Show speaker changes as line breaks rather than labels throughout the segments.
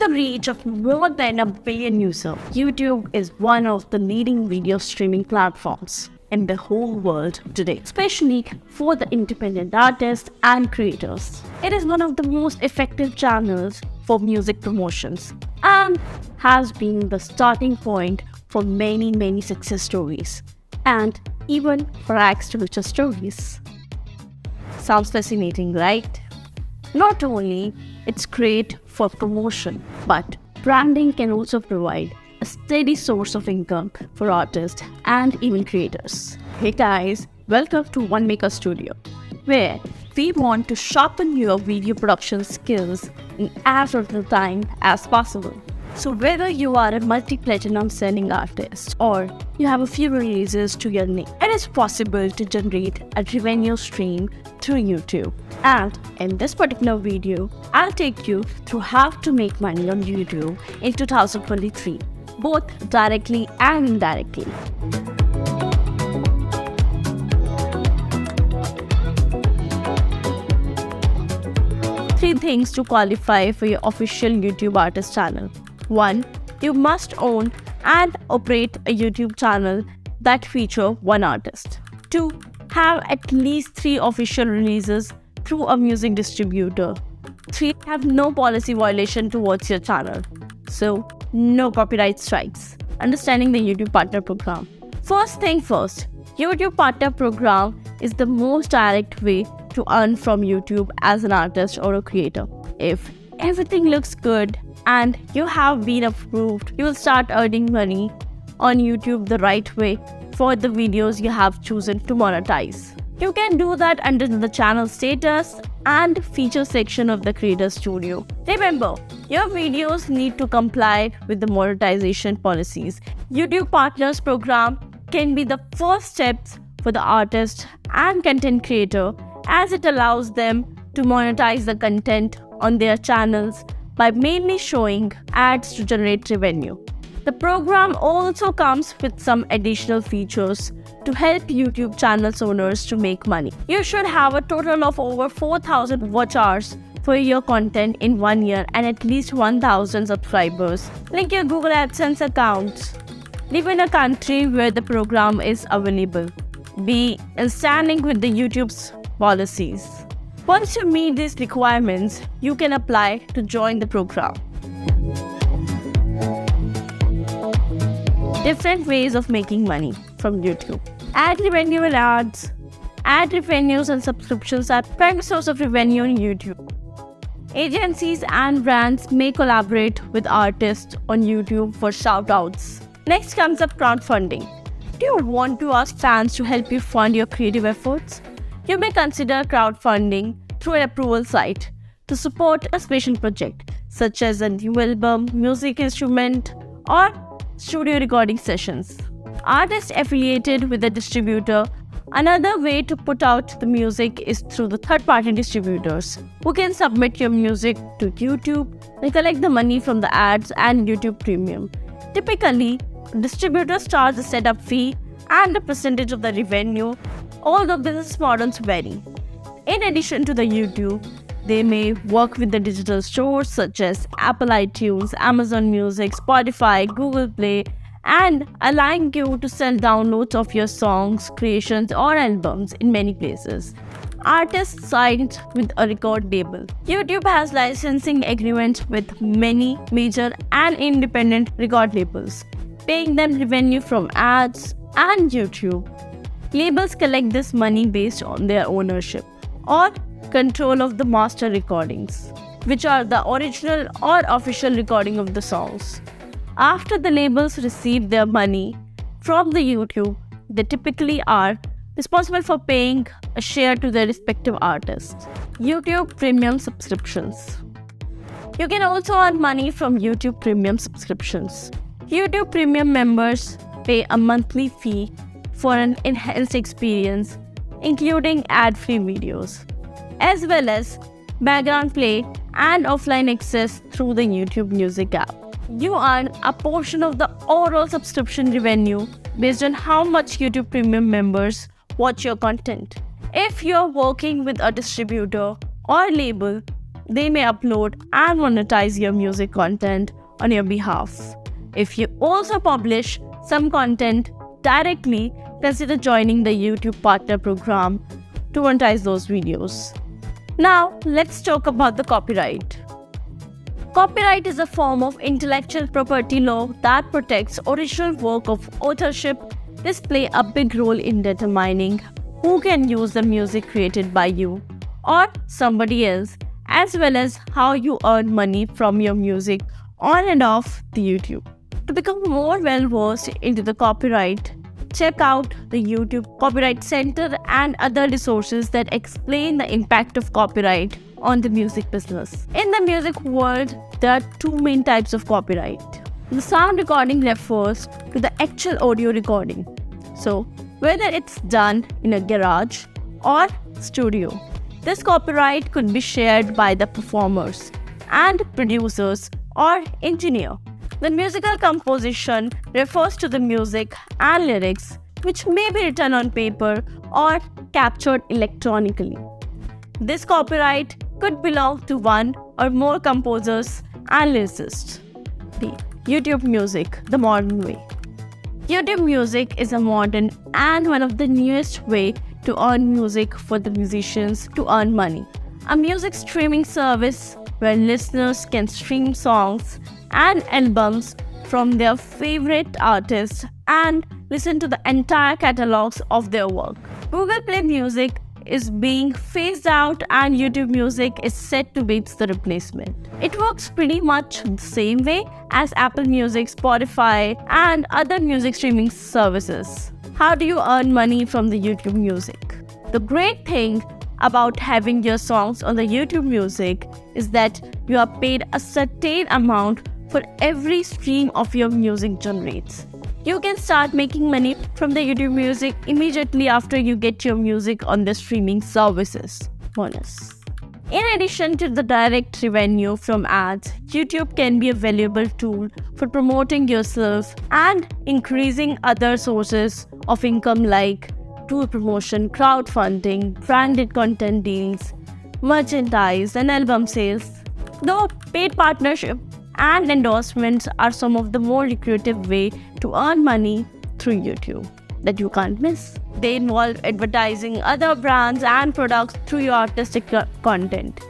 a reach of more than 1 billion users, YouTube is one of the leading video streaming platforms in the whole world today, especially for the independent artists and creators. It is one of the most effective channels for music promotions and has been the starting point for many success stories and even rags to riches stories. Sounds fascinating, right? Not only it's great for promotion, but branding can also provide a steady source of income for artists and even creators. Hey guys, welcome to Onemaker Studio, where we want to sharpen your video production skills in as little time as possible. So whether you are a multi-platinum selling artist or you have a few releases to your name, it is possible to generate a revenue stream through YouTube. And in this particular video, I'll take you through how to make money on YouTube in 2023, both directly and indirectly. Three things to qualify for your official YouTube artist channel. 1. You must own and operate a YouTube channel that feature one artist. 2. Have at least 3 official releases through a music distributor. 3. Have no policy violation towards your channel. So, no copyright strikes. Understanding the YouTube Partner Program. First thing first, YouTube Partner Program is the most direct way to earn from YouTube as an artist or a creator. If everything looks good and you have been approved, you will start earning money on YouTube the right way for the videos you have chosen to monetize. You can do that under the channel status and feature section of the Creator Studio. Remember, your videos need to comply with the monetization policies. YouTube Partners Program can be the first steps for the artist and content creator, as it allows them to monetize the content on their channels by mainly showing ads to generate revenue. The program also comes with some additional features to help YouTube channels owners to make money. You should have a total of over 4,000 watch hours for your content in 1 year and at least 1,000 subscribers. Link your Google AdSense account. Live in a country where the program is available. Be in standing with the YouTube's policies. Once you meet these requirements, you can apply to join the program. Different ways of making money from YouTube. Ad revenue and ads. Ad revenues and subscriptions are primary source of revenue on YouTube. Agencies and brands may collaborate with artists on YouTube for shoutouts. Next comes up crowdfunding. Do you want to ask fans to help you fund your creative efforts? You may consider crowdfunding through an approval site to support a special project, such as a new album, music instrument, or studio recording sessions. Artists affiliated with a distributor. Another way to put out the music is through the third-party distributors, who can submit your music to YouTube and collect the money from the ads and YouTube Premium. Typically, distributors charge a setup fee and a percentage of the revenue, although business models vary. In addition to the YouTube, they may work with the digital stores such as Apple iTunes, Amazon Music, Spotify, Google Play, and allowing you to sell downloads of your songs, creations, or albums in many places. Artists signed with a record label. YouTube has licensing agreements with many major and independent record labels, paying them revenue from ads and YouTube. Labels collect this money based on their ownership or control of the master recordings, which are the original or official recording of the songs. After the labels receive their money from the YouTube, they typically are responsible for paying a share to their respective artists. YouTube Premium subscriptions. You can also earn money from YouTube Premium subscriptions. YouTube Premium members pay a monthly fee for an enhanced experience, including ad-free videos, as well as background play and offline access through the YouTube Music app. You earn a portion of the overall subscription revenue based on how much YouTube Premium members watch your content. If you're working with a distributor or label, they may upload and monetize your music content on your behalf. If you also publish some content directly, consider joining the YouTube Partner Program to monetize those videos. Now, let's talk about the copyright. Copyright is a form of intellectual property law that protects original work of authorship. This plays a big role in determining who can use the music created by you or somebody else, as well as how you earn money from your music on and off the YouTube. To become more well-versed into the copyright, check out the YouTube Copyright Center and other resources that explain the impact of copyright on the music business. In the music world, there are two main types of copyright. The sound recording refers to the actual audio recording. So, whether it's done in a garage or studio, this copyright could be shared by the performers and producers or engineer. The musical composition refers to the music and lyrics which may be written on paper or captured electronically. This copyright could belong to one or more composers and lyricists. YouTube Music, the modern way. YouTube Music is a modern and one of the newest way to earn music for the musicians to earn money. A music streaming service where listeners can stream songs and albums from their favorite artists and listen to the entire catalogs of their work. Google Play Music is being phased out and YouTube Music is set to be the replacement. It works pretty much the same way as Apple Music, Spotify, and other music streaming services. How do you earn money from the YouTube Music? The great thing about having your songs on the YouTube Music is that you are paid a certain amount for every stream of your music generates. You can start making money from the YouTube Music immediately after you get your music on the streaming services. Bonus. In addition to the direct revenue from ads, YouTube can be a valuable tool for promoting yourself and increasing other sources of income like tour promotion, crowdfunding, branded content deals, merchandise, and album sales. Though paid partnership and endorsements are some of the more lucrative way to earn money through YouTube that you can't miss. They involve advertising other brands and products through your artistic content.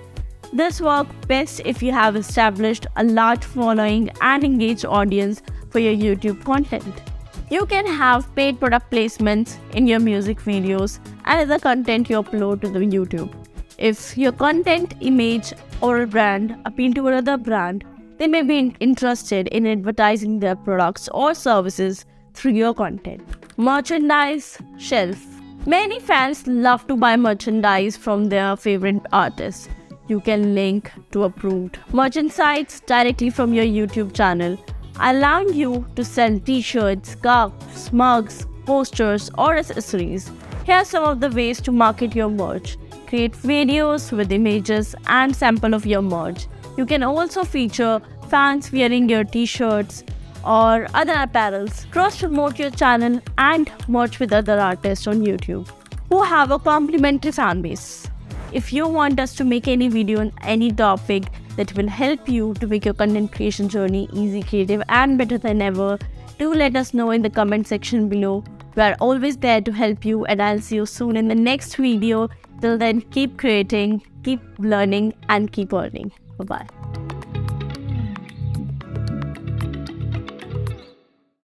This works best if you have established a large following and engaged audience for your YouTube content. You can have paid product placements in your music videos and other content you upload to the YouTube. If your content, image, or brand appeal to another brand, they may be interested in advertising their products or services through your content. Merchandise shelf. Many fans love to buy merchandise from their favorite artists. You can link to approved merchant sites directly from your YouTube channel, allowing you to sell t-shirts, scarves, mugs, posters, or accessories. Here are some of the ways to market your merch. Create videos with images and sample of your merch. You can also feature fans wearing your t-shirts or other apparels. Cross-promote your channel and merge with other artists on YouTube who have a complementary fan base. If you want us to make any video on any topic that will help you to make your content creation journey easy, creative, and better than ever, do let us know in the comment section below. We are always there to help you, and I'll see you soon in the next video. Till then, keep creating, keep learning, and keep earning. Bye-bye.